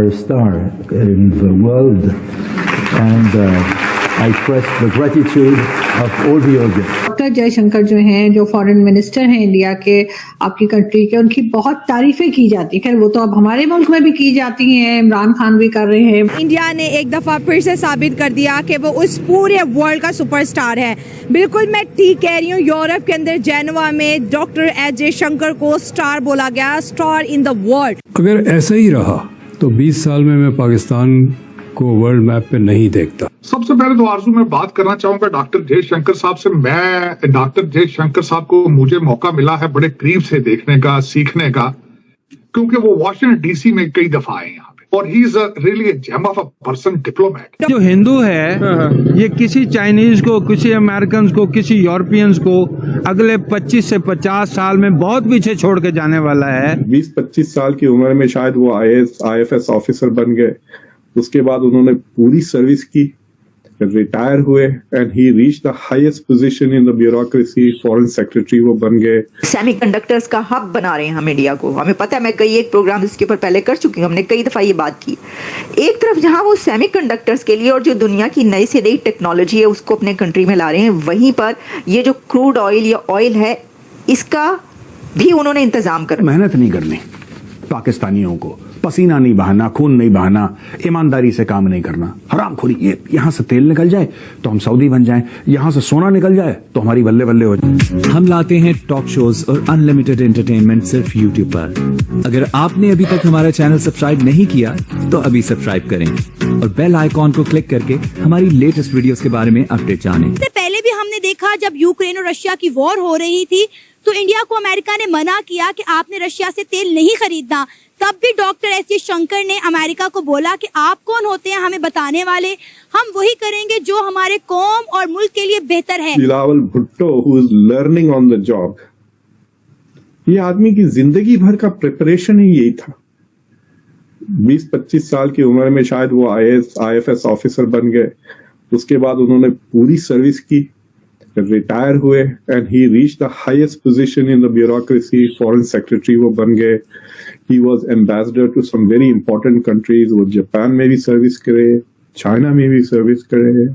star in the world, and I express the gratitude of all the audience. Doctor Jaishankar जो हैं, जो foreign minister हैं India के, आपकी कंट्री के, उनकी बहुत तारीफें की जाती है। खैर वो तो अब हमारे मुल्क में भी की जाती हैं, इमरान खान भी कर रहे हैं। इंडिया ने एक दफा फिर से साबित कर दिया कि वो उस पूरे वर्ल्ड का सुपरस्टार है। बिल्कुल मैं ठीक कह रही हूँ, यूरोप के अंदर जेनेवा में डॉक्टर एस जयशंकर को स्टार बोला गया, स्टार इन द वर्ल्ड। अगर ऐसा ही रहा तो 20 साल में मैं पाकिस्तान को वर्ल्ड मैप पे नहीं देखता। सबसे पहले तो आरजू मैं बात करना चाहूंगा डॉक्टर जयशंकर साहब से। मैं डॉक्टर जयशंकर साहब को मुझे मौका मिला है बड़े करीब से देखने का, सीखने का, क्योंकि वो वाशिंगटन डीसी में कई दफा आए यहाँ पे, और he is really a gem of a person, diplomat. जो हिंदू है ये किसी चाइनीज को, किसी अमेरिकन को, किसी यूरोपियंस को अगले 25 से 50 साल में बहुत पीछे छोड़ के जाने वाला है। 20-25 साल की उम्र में शायद वो IFS ऑफिसर बन गए। उसके बाद उन्होंने पूरी सर्विस की, रिटायर हुए, and he reached the highest position in the bureaucracy, foreign secretary वो बन गए। सेमीकंडक्टर्स का हब बना रहे हैं हम इंडिया को। हमें पता है, मैं कई एक प्रोग्राम इसके ऊपर पहले कर चुकी हूँ, हमने कई दफा ये बात की। एक तरफ जहां वो सेमीकंडक्टर्स के लिए और जो दुनिया की नई से नई टेक्नोलॉजी है उसको अपने कंट्री में ला रहे हैं, वहीं पर ये जो क्रूड ऑयल या ऑयल है इसका भी उन्होंने इंतजाम कर। मेहनत नहीं करनी पाकिस्तानियों को, पसीना नहीं बहाना, खून नहीं बहाना, ईमानदारी से काम नहीं करना, हरामखोरी। ये यहाँ से तेल निकल जाए तो हम सऊदी बन जाएं, यहाँ से सोना निकल जाए तो हमारी बल्ले बल्ले हो जाए। हम लाते हैं टॉक शोज और अनलिमिटेड एंटरटेनमेंट सिर्फ YouTube पर। अगर आपने अभी तक हमारा चैनल सब्सक्राइब नहीं किया तो अभी सब्सक्राइब करें और बेल आइकॉन को क्लिक करके हमारी लेटेस्ट वीडियोस के बारे में अपडेट जानें। इससे पहले भी हमने देखा जब यूक्रेन और रशिया की वॉर हो रही थी तो इंडिया को अमेरिका ने मना किया कि आपने रशिया से तेल नहीं खरीदना। तब भी डॉक्टर एस जयशंकर ने अमेरिका को बोला कि आप कौन होते हैं हमें बताने वाले, हम वही करेंगे जो हमारे कौम और मुल्क के लिए बेहतर है। Bilawal Bhutto who is learning on the job, ये आदमी की जिंदगी भर का प्रिपरेशन ही यही था। 20-25 साल की उम्र में शायद वो IFS ऑफिसर बन गए। उसके बाद उन्होंने पूरी सर्विस की, रिटायर हुए, and he reached the highest position in the bureaucracy, foreign secretary वो बन गए। He was ambassador to some very important countries. वो जापान में भी सर्विस करे, चाइना में भी सर्विस करे।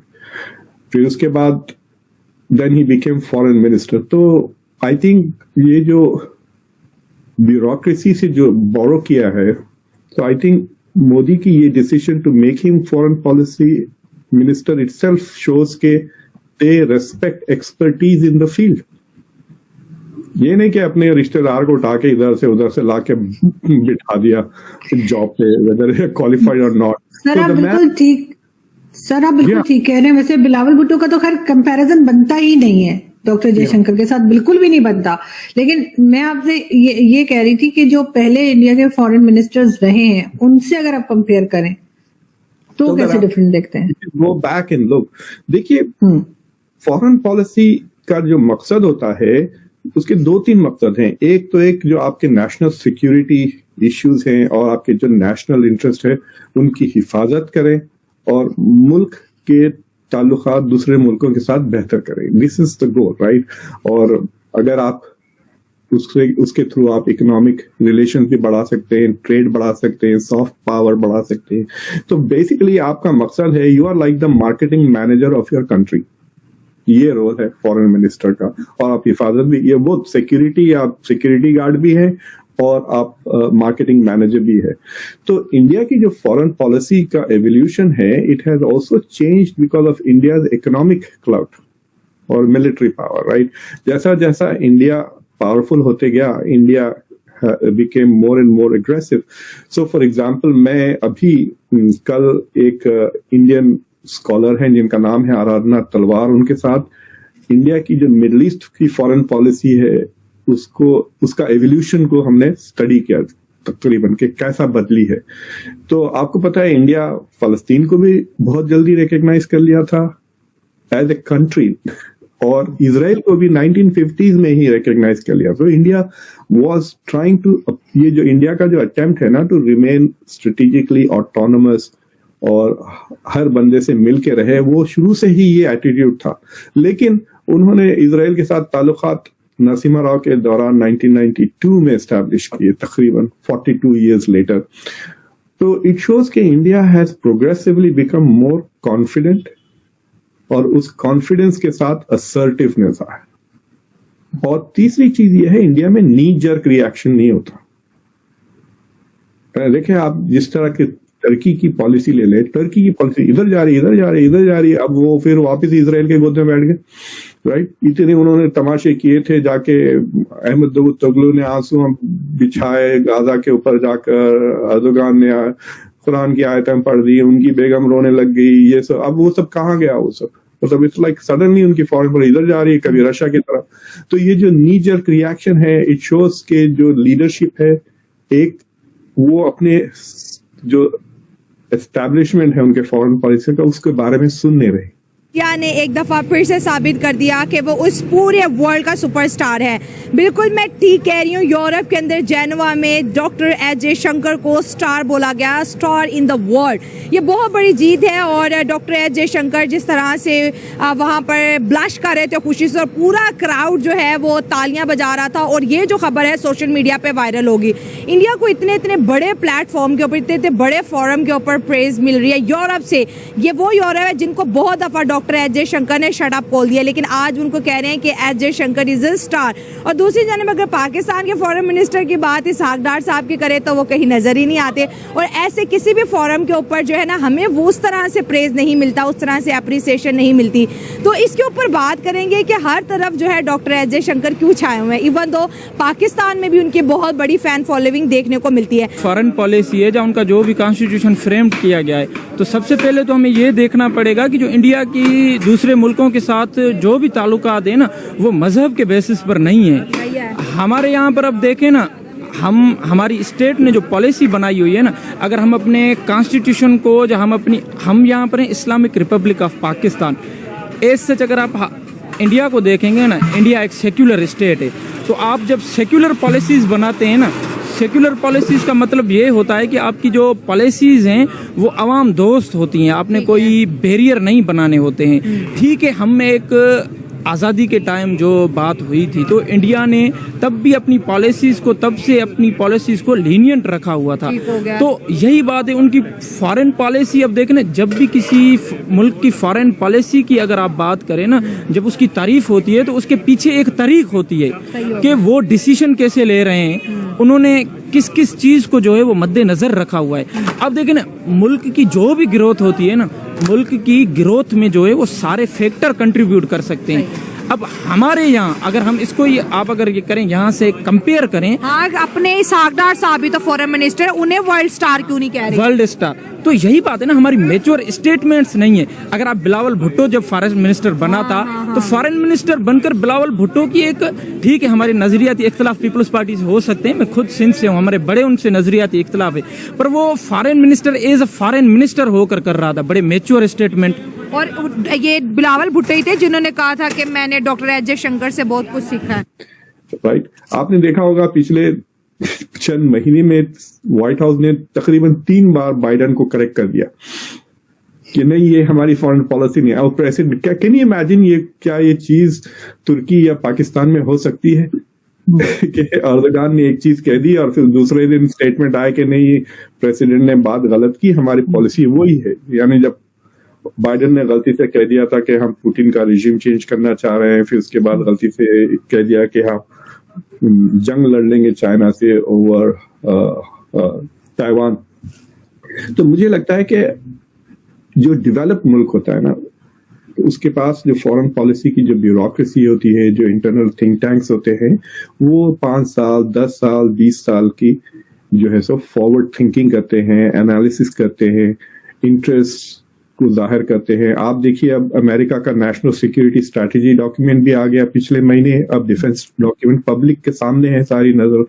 फिर उसके बाद then he became foreign minister. तो आई थिंक ये जो ब्यूरोक्रेसी से जो बोरो किया है, तो आई थिंक मोदी की ये decision to make him foreign policy minister itself shows के they respect expertise in the field. ये नहीं कि अपने रिश्तेदार को उठा के इधर से उधर से लाके बिठा दिया जॉब पे, whether they are qualified or not. Sir आप बिल्कुल ठीक कह रहे हैं। वैसे बिलावल भुट्टो का तो खैर कंपैरिजन बनता ही नहीं है डॉक्टर जयशंकर के साथ, बिल्कुल भी नहीं बनता। लेकिन मैं आपसे ये कह रही थी कि जो पहले इंडिया के फॉरेन मिनिस्टर्स रहे हैं उनसे अगर आप कंपेयर करें तो कैसे डिफरेंट देखते हैं? गो बैक एंड लुक, देखिए फॉरेन पॉलिसी का जो मकसद होता है उसके 2-3 मकसद हैं। एक जो आपके नेशनल सिक्योरिटी इश्यूज हैं और आपके जो नेशनल इंटरेस्ट है उनकी हिफाजत करें और मुल्क के ताल्लुकात दूसरे मुल्कों के साथ बेहतर करें। This is the goal, right? और अगर आप उसके थ्रू आप इकोनॉमिक रिलेशन भी बढ़ा सकते हैं, ट्रेड बढ़ा सकते हैं, सॉफ्ट पावर बढ़ा सकते हैं। तो बेसिकली आपका मकसद है, you are like the marketing manager of your country. ये रोल है फॉरेन मिनिस्टर का। और आप हिफाजत भी, ये बहुत सिक्योरिटी, आप सिक्योरिटी गार्ड भी हैं और आप मार्केटिंग मैनेजर भी है। तो इंडिया की जो फॉरेन पॉलिसी का एवोल्यूशन है, it has also changed because of India's economic cloud और मिलिट्री पावर, राइट? जैसा जैसा इंडिया पावरफुल होते गया, India became more and more aggressive. So for example, मैं अभी कल एक इंडियन स्कॉलर हैं जिनका नाम है आराधना तलवार, उनके साथ इंडिया की जो मिडिल ईस्ट की फॉरेन पॉलिसी है उसका एवोल्यूशन को हमने स्टडी किया, तकरीबन के कैसा बदली है। तो आपको पता है इंडिया फलस्तीन को भी बहुत जल्दी रिकॉग्नाइज कर लिया था एज ए कंट्री, और इजराइल को भी 1950s में ही रिकॉग्नाइज कर लिया। तो इंडिया वाज ट्राइंग टू, ये जो इंडिया का जो अटेम्प्ट है ना टू रिमेन स्ट्रेटेजिकली ऑटोनोमस और हर बंदे से मिल के रहे, वो शुरू से ही ये एटीट्यूड था। लेकिन उन्होंने इजराइल के साथ ताल्लुकात नरसिम्हा राव के दौरान 1992 में एस्टैब्लिश किए, तकरीबन 42 years लेटर। तो इट शोज कि India has progressively become more confident और उस कॉन्फिडेंस के साथ असर्टिवनेस आया। और तीसरी चीज यह है, इंडिया में नी जर्क रिएक्शन नहीं होता। देखिए आप जिस तरह के टर्की की पॉलिसी ले ले, टर्की की पॉलिसी इधर जा रही है, अब वो फिर वापस इजराइल के गोद में बैठ गए, राइट। इतने उन्होंने तमाशे किए थे, जाके अहमद दावूदोगलू ने आंसू बिछाए गाजा के ऊपर जाकर, अर्दोगान ने कुरान की आयतें पढ़ दी, उनकी बेगम रोने लग गई, ये सब। अब वो सब कहाँ गया? वो सब मतलब इट्स लाइक सडनली उनकी फॉरेन पॉलिसी इधर जा रही है, कभी रशिया की तरफ। तो ये जो नी जर्क रिएक्शन है, इट शोज के जो लीडरशिप है, एक वो अपने जो एस्टैब्लिशमेंट है उनके फॉरेन पॉलिसी का, उसके बारे में सुन नहीं रही। इंडिया ने एक दफा फिर से साबित कर दिया कि वो उस पूरे वर्ल्ड का सुपरस्टार है। बिल्कुल मैं ठीक कह रही हूँ, यूरोप के अंदर जेनेवा में डॉक्टर एस जयशंकर को स्टार बोला गया, स्टार इन द वर्ल्ड। ये बहुत बड़ी जीत है। और डॉक्टर एस जयशंकर जिस तरह से वहाँ पर ब्लश कर रहे थे खुशी से, और पूरा क्राउड जो है वो तालियां बजा रहा था। और ये जो खबर है सोशल मीडिया पे वायरल होगी। इंडिया को इतने इतने बड़े प्लेटफॉर्म के ऊपर, इतने इतने बड़े फोरम के ऊपर प्रेज मिल रही है यूरोप से। ये वो यूरोप है जिनको बहुत दफा डॉक्टर एस जयशंकर ने शट अप बोल दिया, लेकिन आज उनको कह रहे हैं कि S Jaishankar is a star. और दूसरी जानब अगर पाकिस्तान के फॉरेन मिनिस्टर की बात इसहाक डार साहब की करें तो वो कहीं नजर ही नहीं आते। और ऐसे किसी भी फोरम के ऊपर जो है ना, हमें वो उस तरह से प्रेज नहीं मिलता, उस तरह से अप्रिसिएशन नहीं मिलती। तो इसके ऊपर बात करेंगे कि हर तरफ जो है डॉक्टर एस जयशंकर क्यों छाए हुए हैं, इवन दो पाकिस्तान में भी उनकी बहुत बड़ी फैन फॉलोइंग देखने को मिलती है। फॉरेन पॉलिसी है, जहाँ उनका जो भी कॉन्स्टिट्यूशन फ्रेम किया गया है, तो सबसे पहले तो हमें ये देखना पड़ेगा कि जो इंडिया की दूसरे मुल्कों के साथ जो भी ताल्लुकात है ना, वो मजहब के बेसिस पर नहीं है। हमारे यहाँ पर अब देखें ना, हमारी स्टेट ने जो पॉलिसी बनाई हुई है ना, अगर हम अपने कॉन्स्टिट्यूशन को, जो हम यहाँ पर हैं इस्लामिक रिपब्लिक ऑफ पाकिस्तान, ऐसे सच अगर आप इंडिया को देखेंगे ना, इंडिया एक सेक्युलर स्टेट है। तो आप जब सेक्युलर पॉलिसीज बनाते हैं ना, सेक्युलर पॉलिसीज का मतलब ये होता है कि आपकी जो पॉलिसीज हैं वो अवाम दोस्त होती हैं, आपने कोई बैरियर नहीं बनाने होते हैं। ठीक है, हम एक आज़ादी के टाइम जो बात हुई थी, तो इंडिया ने तब भी अपनी पॉलिसीज को लीनियंट रखा हुआ था। तो यही बात है उनकी फॉरेन पॉलिसी। अब देखना, जब भी किसी मुल्क की फॉरेन पॉलिसी की अगर आप बात करें ना, जब उसकी तारीफ होती है तो उसके पीछे एक तारीख होती है कि वो डिसीजन कैसे ले रहे हैं, उन्होंने किस किस चीज को जो है वो मद्देनजर रखा हुआ है। अब देखें ना, मुल्क की जो भी ग्रोथ होती है ना, मुल्क की ग्रोथ में जो है वो सारे फैक्टर कंट्रीब्यूट कर सकते हैं। अब हमारे यहाँ अगर हम इसको आप अगर ये करें, यहाँ से कंपेयर करें, हाँ, अपने इसहाक डार साहब भी तो फॉरेन मिनिस्टर, उन्हें वर्ल्ड स्टार क्यों नहीं कह रहे? वर्ल्ड स्टार, तो यही बात है ना, हमारी मैच्योर स्टेटमेंट्स नहीं है। अगर आप बिलावल भुट्टो जब फॉरेन मिनिस्टर बना था, तो फॉरेन मिनिस्टर बनकर बिलावल भुट्टो की एक, ठीक है हमारे नजरियाती इख्तलाफ पीपल्स पार्टी से हो सकते हैं, मैं खुद सिंध से हूँ, हमारे बड़े उनसे नजरियाती इख्तलाफ है, पर वो foreign minister as a foreign minister होकर कर रहा था, बड़े मैच्योर स्टेटमेंट। और ये बिलावल भुट्टो ही थे जिन्होंने कहा था कि मैंने डॉक्टर एस जयशंकर से बहुत कुछ सीखा है। राइट, आपने देखा होगा पिछले चंद महीने में व्हाइट हाउस ने तकरीबन 3 बार बाइडेन को करेक्ट कर दिया कि नहीं, ये हमारी फॉरेन पॉलिसी नहीं है। और प्रेसिडेंट, कैन यू इमेजिन, क्या ये चीज तुर्की या पाकिस्तान में हो सकती है कि अर्दोगान ने एक चीज कह दी और फिर दूसरे दिन स्टेटमेंट आए कि नहीं, प्रेसिडेंट ने बात गलत की, हमारी पॉलिसी वही है। यानी जब बाइडेन ने गलती से कह दिया था कि हम पुतिन का रिजीम चेंज करना चाह रहे हैं, फिर उसके बाद गलती से कह दिया कि हम जंग लड़ लेंगे चाइना से ओवर ताइवान। तो मुझे लगता है कि जो डेवलप मुल्क होता है ना, तो उसके पास जो फॉरेन पॉलिसी की जो ब्यूरोक्रेसी होती है, जो इंटरनल थिंक टैंक्स होते हैं, वो 5 साल 10 साल 20 साल की जो है सो फॉरवर्ड थिंकिंग करते हैं, एनालिसिस करते हैं, इंटरेस्ट को जाहिर करते हैं। आप देखिए, अब अमेरिका का नेशनल सिक्योरिटी स्ट्रैटेजी डॉक्यूमेंट भी आ गया पिछले महीने, अब डिफेंस डॉक्यूमेंट पब्लिक के सामने है सारी नजर।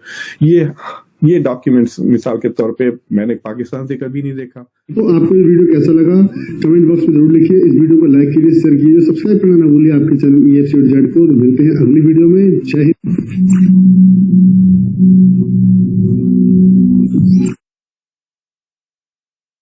ये डॉक्यूमेंट्स मिसाल के तौर पे मैंने पाकिस्तान से कभी नहीं देखा। तो आपको ये वीडियो कैसा लगा कमेंट बॉक्स में जरूर लिखिए। इस वीडियो को लाइक कीजिए, शेयर कीजिए, सब्सक्राइब करना ना भूलिए आपके चैनल EFC और जेड को। तो मिलते हैं अगली वीडियो में। जय हिंद।